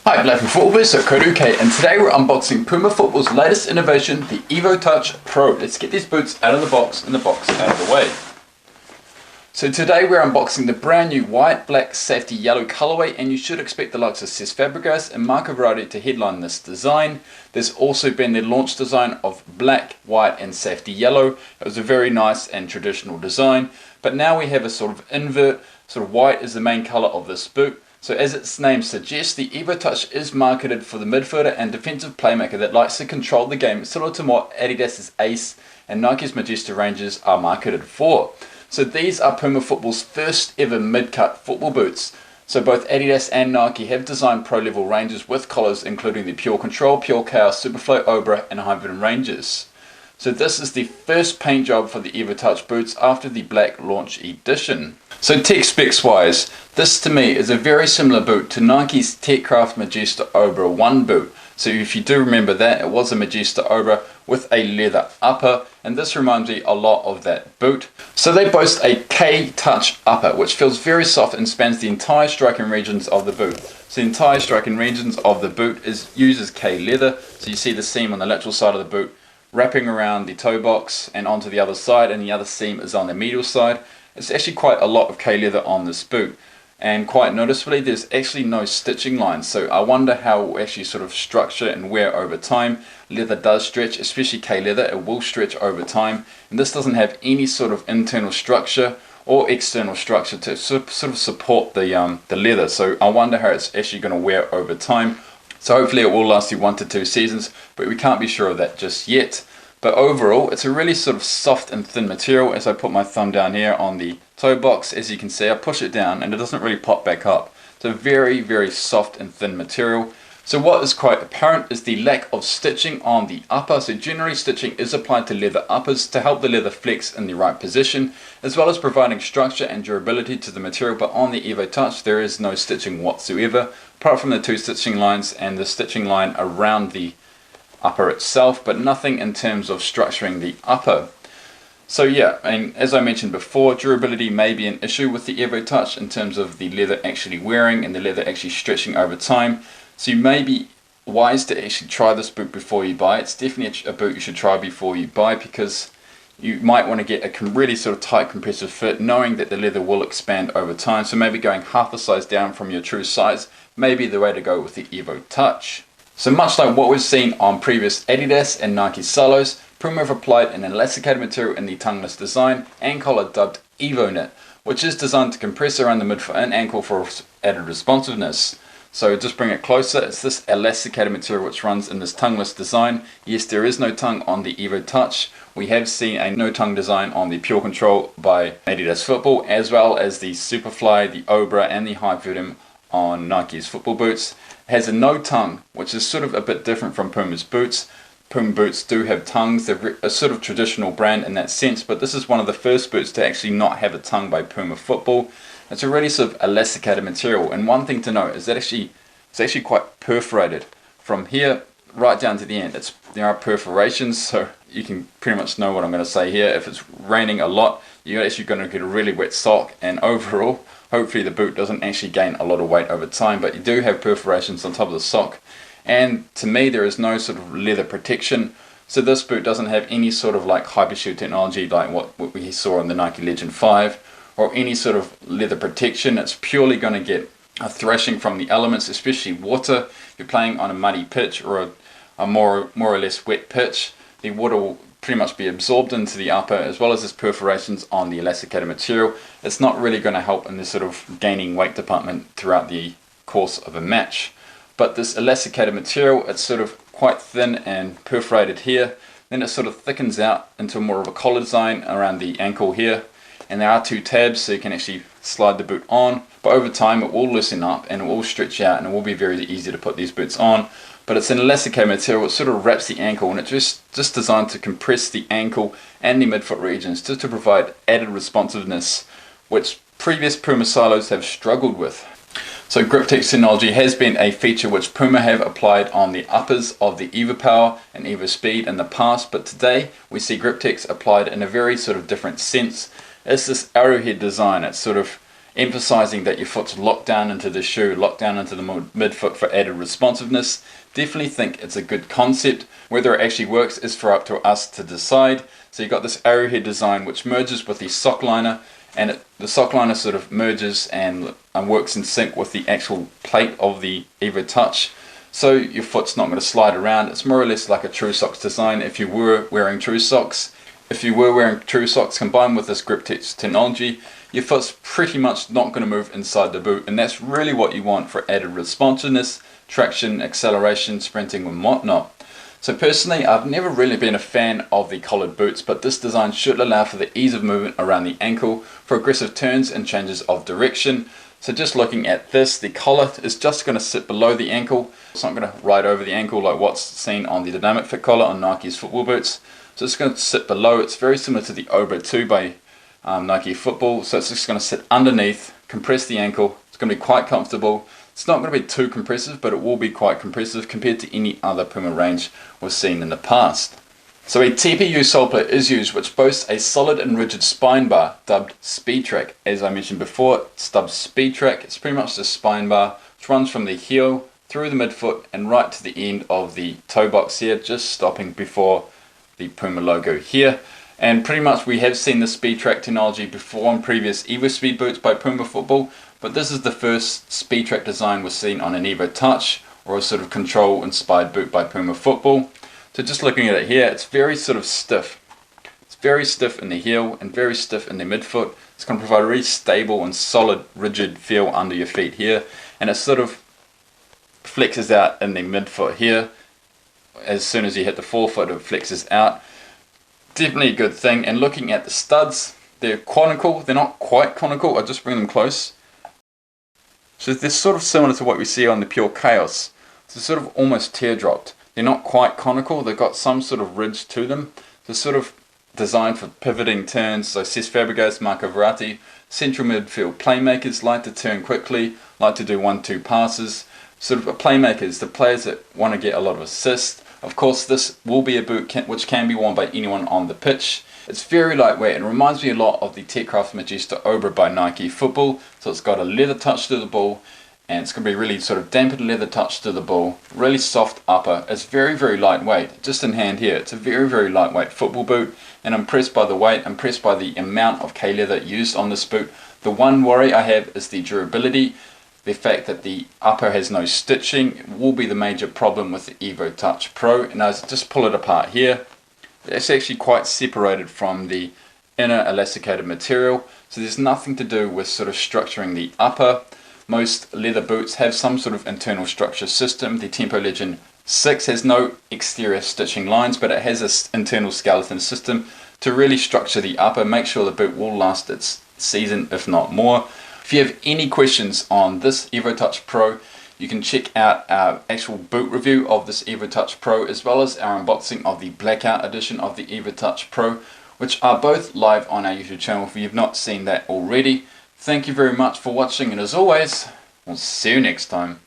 Hi, Black and Football, so Code UK, and today we're unboxing PUMA Football's latest innovation, the Evo Touch Pro. Let's get these boots out of the box and the box out of the way. So today we're unboxing the brand new white, black, safety yellow colorway, and you should expect the likes of Cesc Fabregas and Marco Verratti to headline this design. There's also been the launch design of black, white and safety yellow. It was a very nice and traditional design, but now we have a sort of invert, sort of white is the main color of this boot. So as its name suggests, the Evo Touch is marketed for the midfielder and defensive playmaker that likes to control the game, similar to what Adidas's Ace and Nike's Magista ranges are marketed for. So these are PUMA Football's first ever mid-cut football boots. So both Adidas and Nike have designed pro-level ranges with collars including the Pure Control, Pure Chaos, Superflow, Obra and Hyven ranges. So this is the first paint job for the Evo Touch boots after the black launch edition. So tech specs wise, this to me is a very similar boot to Nike's TechCraft Magista Obra 1 boot. So if you do remember that, it was a Magista Obra with a leather upper, and this reminds me a lot of that boot. So they boast a K-Touch upper, which feels very soft and spans the entire striking regions of the boot. So the entire striking regions of the boot uses K leather, so you see the seam on the lateral side of the boot wrapping around the toe box and onto the other side, and the other seam is on the medial side. It's actually quite a lot of K leather on this boot, and quite noticeably there's actually no stitching lines, so I wonder how it will actually sort of structure and wear over time. Leather does stretch, especially K leather, it will stretch over time, and this doesn't have any sort of internal structure or external structure to sort of support the leather, so I wonder how it's actually going to wear over time. So hopefully it will last you 1 to 2 seasons, but we can't be sure of that just yet. But overall, it's a really sort of soft and thin material. As I put my thumb down here on the toe box, as you can see, I push it down and it doesn't really pop back up. It's a very, very soft and thin material. So what is quite apparent is the lack of stitching on the upper. So generally stitching is applied to leather uppers to help the leather flex in the right position, as well as providing structure and durability to the material. But on the Evo Touch, there is no stitching whatsoever, apart from the 2 stitching lines and the stitching line around the upper itself, but nothing in terms of structuring the upper. So yeah, and as I mentioned before, durability may be an issue with the Evo Touch in terms of the leather actually wearing and the leather actually stretching over time. So you may be wise to actually try this boot before you buy. It's definitely a boot you should try before you buy, because you might want to get a really sort of tight compressive fit, knowing that the leather will expand over time. So maybe going half a size down from your true size may be the way to go with the Evo Touch. So much like what we've seen on previous Adidas and Nike solos, PUMA have applied an elasticated material in the tongueless design and collar dubbed Evonet, which is designed to compress around the midfoot and ankle for added responsiveness. So just bring it closer, it's this elasticated material which runs in this tongueless design. Yes, there is no tongue on the Evo Touch. We have seen a no tongue design on the Pure Control by Adidas Football, as well as the Superfly, the Obra and the Hyven on Nike's football boots. It has a no tongue, which is sort of a bit different from PUMA's boots. PUMA boots do have tongues, they're a sort of traditional brand in that sense, but this is one of the first boots to actually not have a tongue by PUMA Football. It's a really sort of elasticated material, and one thing to note is that it's actually quite perforated from here right down to the end. There are perforations, so you can pretty much know what I'm going to say here. If it's raining a lot, you're actually going to get a really wet sock, and overall, hopefully the boot doesn't actually gain a lot of weight over time, but you do have perforations on top of the sock. And to me, there is no sort of leather protection, so this boot doesn't have any sort of like hypershoe technology like what we saw in the Nike Legend 5, or any sort of leather protection. It's purely going to get a thrashing from the elements, especially water. If you're playing on a muddy pitch or a more or less wet pitch, the water will pretty much be absorbed into the upper, as well as this perforations on the elasticated material. It's not really going to help in this sort of gaining weight department throughout the course of a match. But this elasticated material, it's sort of quite thin and perforated here, then it sort of thickens out into more of a collar design around the ankle here, and there are 2 tabs so you can actually slide the boot on, but over time it will loosen up and it will stretch out, and it will be very easy to put these boots on. But it's an elasticated material, it sort of wraps the ankle, and it's just designed to compress the ankle and the midfoot regions just to provide added responsiveness, which previous PUMA solos have struggled with. So GripTex technology has been a feature which PUMA have applied on the uppers of the evoPower and evoSpeed in the past, but today we see GripTex applied in a very sort of different sense. It's this arrowhead design. It's sort of emphasizing that your foot's locked down into the shoe, locked down into the midfoot for added responsiveness. Definitely think it's a good concept. Whether it actually works is for up to us to decide. So you've got this arrowhead design which merges with the sock liner, and the sock liner sort of merges and works in sync with the actual plate of the evoTOUCH. So your foot's not going to slide around. It's more or less like a true socks design if you were wearing true socks. If you were wearing true socks combined with this grip technology, your foot's pretty much not going to move inside the boot, and that's really what you want for added responsiveness, traction, acceleration, sprinting and whatnot. So personally, I've never really been a fan of the collared boots, but this design should allow for the ease of movement around the ankle for aggressive turns and changes of direction. So just looking at this, the collar is just going to sit below the ankle. It's not going to ride over the ankle like what's seen on the dynamic fit collar on Nike's football boots. So it's going to sit below. It's very similar to the Evo 2 by Nike football. So it's just going to sit underneath, compress the ankle. It's going to be quite comfortable. It's not going to be too compressive, but it will be quite compressive compared to any other PUMA range we've seen in the past. So a TPU sole plate is used, which boasts a solid and rigid spine bar dubbed Speed Track. As I mentioned before, it's dubbed Speed Track. It's pretty much the spine bar which runs from the heel through the midfoot and right to the end of the toe box here, just stopping before the PUMA logo here. And pretty much we have seen the Speed Track technology before on previous Evo Speed boots by PUMA Football, but this is the first Speed Track design we've seen on an Evo Touch or a sort of control inspired boot by PUMA Football. So just looking at it here, it's very sort of stiff. It's very stiff in the heel and very stiff in the midfoot. It's going to provide a really stable and solid, rigid feel under your feet here, and it sort of flexes out in the midfoot here. As soon as you hit the forefoot, it flexes out. Definitely a good thing. And looking at the studs, they're conical. They're not quite conical. I'll just bring them close. So they're sort of similar to what we see on the Pure Chaos. So sort of almost teardropped. They're not quite conical. They've got some sort of ridge to them. They're sort of designed for pivoting turns. So Cesc Fabregas, Marco Verratti, central midfield playmakers like to turn quickly, like to do 1-2 passes. Sort of playmakers, the players that want to get a lot of assists. Of course, this will be a boot which can be worn by anyone on the pitch. It's very lightweight and reminds me a lot of the Techcraft Magista Obra by Nike Football. So it's got a leather touch to the ball, and it's going to be really sort of dampened leather touch to the ball. Really soft upper. It's very, very lightweight. Just in hand here, it's a very, very lightweight football boot, and I'm impressed by the weight. I'm impressed by the amount of K-leather used on this boot. The one worry I have is the durability. The fact that the upper has no stitching will be the major problem with the evoTOUCH Pro. And I just pull it apart here. It's actually quite separated from the inner elasticated material. So there's nothing to do with sort of structuring the upper. Most leather boots have some sort of internal structure system. The Tempo Legend 6 has no exterior stitching lines, but it has an internal skeleton system to really structure the upper, make sure the boot will last its season, if not more. If you have any questions on this evoTOUCH Pro, you can check out our actual boot review of this evoTOUCH Pro, as well as our unboxing of the blackout edition of the evoTOUCH Pro, which are both live on our YouTube channel if you've not seen that already. Thank you very much for watching, and as always, we'll see you next time.